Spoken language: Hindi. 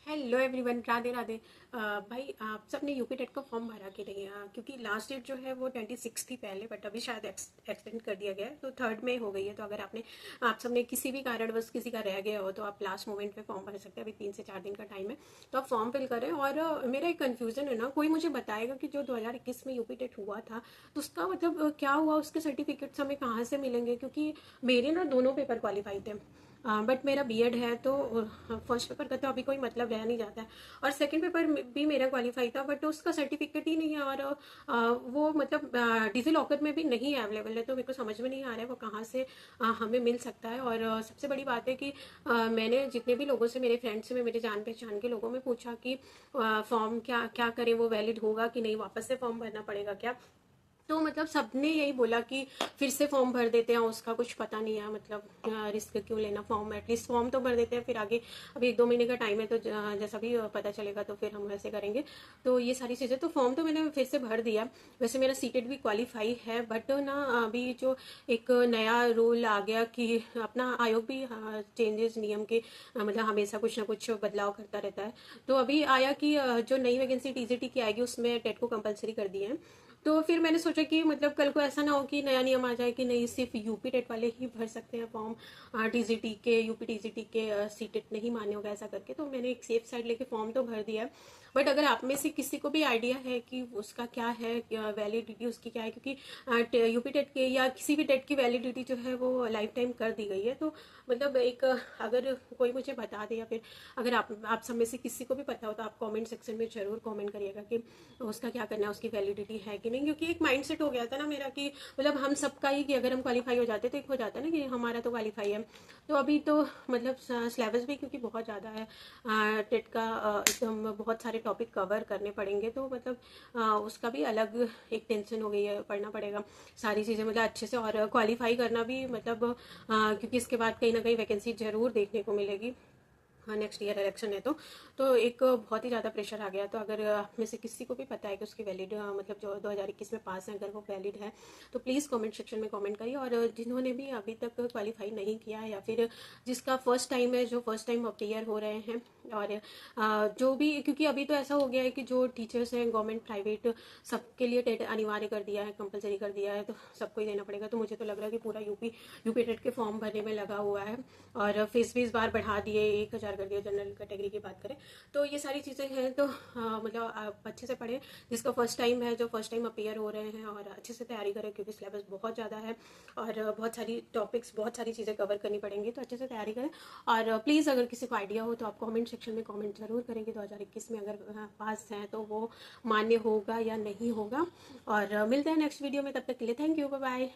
Hello everyone, Radhe Radhe. भाई आप सबने यूपी टेट का फॉर्म भरा कि नहीं? क्योंकि लास्ट डेट जो है वो 26 थी पहले, बट अभी शायद एक्सटेंड कर दिया गया है, तो 3rd में हो गई है। तो अगर आप सबने किसी भी कारणवश किसी का रह गया हो तो आप लास्ट मोमेंट पे फॉर्म भर सकते हैं। अभी 3 से 4 दिन का टाइम है, तो आप फॉर्म फिल करें। और मेरा एक कन्फ्यूजन है ना, कोई मुझे बताएगा कि जो 2021 में यूपी टेट हुआ था तो उसका मतलब क्या हुआ, उसके सर्टिफिकेट्स हमें कहाँ से मिलेंगे? क्योंकि मेरे ना दोनों पेपर क्वालिफाई थे, बट मेरा बीएड है, तो फर्स्ट पेपर का तो अभी कोई मतलब रह नहीं जाता है। और सेकंड पेपर भी मेरा क्वालिफाई था, बट उसका सर्टिफिकेट ही नहीं है। और वो मतलब डिजी लॉकर में भी नहीं अवेलेबल है, तो मेरे को समझ में नहीं आ रहा है वो कहाँ से हमें मिल सकता है। और सबसे बड़ी बात है कि मैंने जितने भी लोगों से, मेरे फ्रेंड्स से, मेरे जान पहचान के लोगों में पूछा कि फॉर्म क्या क्या करें, वो वैलिड होगा कि नहीं, वापस से फॉर्म भरना पड़ेगा क्या? तो मतलब सबने यही बोला कि फिर से फॉर्म भर देते हैं, उसका कुछ पता नहीं है, मतलब रिस्क क्यों लेना, फॉर्म एटलीस्ट फॉर्म तो भर देते हैं, फिर आगे अभी 1-2 महीने का टाइम है, तो जैसा भी पता चलेगा तो फिर हम वैसे करेंगे। तो ये सारी चीज़ें, तो फॉर्म तो मैंने फिर से भर दिया। वैसे मेरा सीटेट भी क्वालिफाई है, बट ना अभी जो एक नया रूल आ गया कि अपना आयोग भी चेंजेस नियम के मतलब हमेशा कुछ ना कुछ बदलाव करता रहता है। तो अभी आया कि जो नई वैकेंसी टीजीटी की आएगी उसमें टेट को कंपलसरी कर दिया है। तो फिर मैंने सोचा कि मतलब कल को ऐसा ना हो कि नया नियम आ जाए कि नहीं, सिर्फ यूपी टेट वाले ही भर सकते हैं फॉर्म, टीजीटी के, यूपी टीजीटी के सीटेट नहीं मान्य होगा, ऐसा करके। तो मैंने एक सेफ साइड लेके फॉर्म तो भर दिया है। बट अगर आप में से किसी को भी आइडिया है कि उसका क्या है, वैलिडिटी उसकी क्या है, क्योंकि यूपी टेट के या किसी भी टेट की वैलिडिटी जो है वो लाइफ टाइम कर दी गई है। तो मतलब एक अगर कोई मुझे बता दे, या फिर अगर आप सब में से किसी को भी पता हो तो आप कमेंट सेक्शन में जरूर कमेंट करिएगा कि उसका क्या करना है, उसकी वैलिडिटी है कि नहीं। क्योंकि एक माइंडसेट हो गया था ना मेरा कि मतलब हम सबका ही, कि अगर हम क्वालिफाई हो जाते तो एक हो जाता है ना कि हमारा तो क्वालिफाई है। तो अभी तो मतलब सिलेबस भी क्योंकि बहुत ज़्यादा है, टेट का एकदम बहुत सारे टॉपिक कवर करने पड़ेंगे, तो मतलब उसका भी अलग एक टेंशन हो गई है, पढ़ना पड़ेगा सारी चीज़ें मतलब अच्छे से, और क्वालिफाई करना भी मतलब क्योंकि इसके बाद कहीं ना कहीं वैकेंसी जरूर देखने को मिलेगी। हाँ, नेक्स्ट ईयर इलेक्शन है, तो एक बहुत ही ज़्यादा प्रेशर आ गया। तो अगर आप में से किसी को भी पता है कि उसकी वैलिड मतलब जो 2021 में पास है, अगर वो वैलिड है तो प्लीज़ कमेंट सेक्शन में कमेंट करिए। और जिन्होंने भी अभी तक क्वालिफाई नहीं किया है, या फिर जिसका फर्स्ट टाइम है, जो फर्स्ट टाइम अपियर हो रहे हैं, और जो भी, क्योंकि अभी तो ऐसा हो गया है कि जो टीचर्स हैं गवर्नमेंट प्राइवेट सबके लिए टेट अनिवार्य कर दिया है, कंपलसरी कर दिया है, तो सबको ही देना पड़ेगा। तो मुझे तो लग रहा है कि पूरा यूपी टेट के फॉर्म भरने में लगा हुआ है। और फीस भी इस बार बढ़ा दिए, 1,000 कर दिया जनरल कैटेगरी की बात करें। तो ये सारी चीज़ें हैं, तो मतलब आप अच्छे से पढ़ें, जिसका फर्स्ट टाइम है, जो फर्स्ट टाइम अपियर हो रहे हैं, और अच्छे से तैयारी करें, क्योंकि सिलेबस बहुत ज़्यादा है और बहुत सारी टॉपिक्स, बहुत सारी चीज़ें कवर करनी पड़ेंगी, तो अच्छे से तैयारी करें। और प्लीज़ अगर किसी को आइडिया हो तो आप कमेंट सेक्शन में कमेंट ज़रूर करेंगे 2021 में अगर पास हैं तो वो मान्य होगा या नहीं होगा। और मिलते हैं नेक्स्ट वीडियो में, तब तक के लिए थैंक यू, बाय बाय।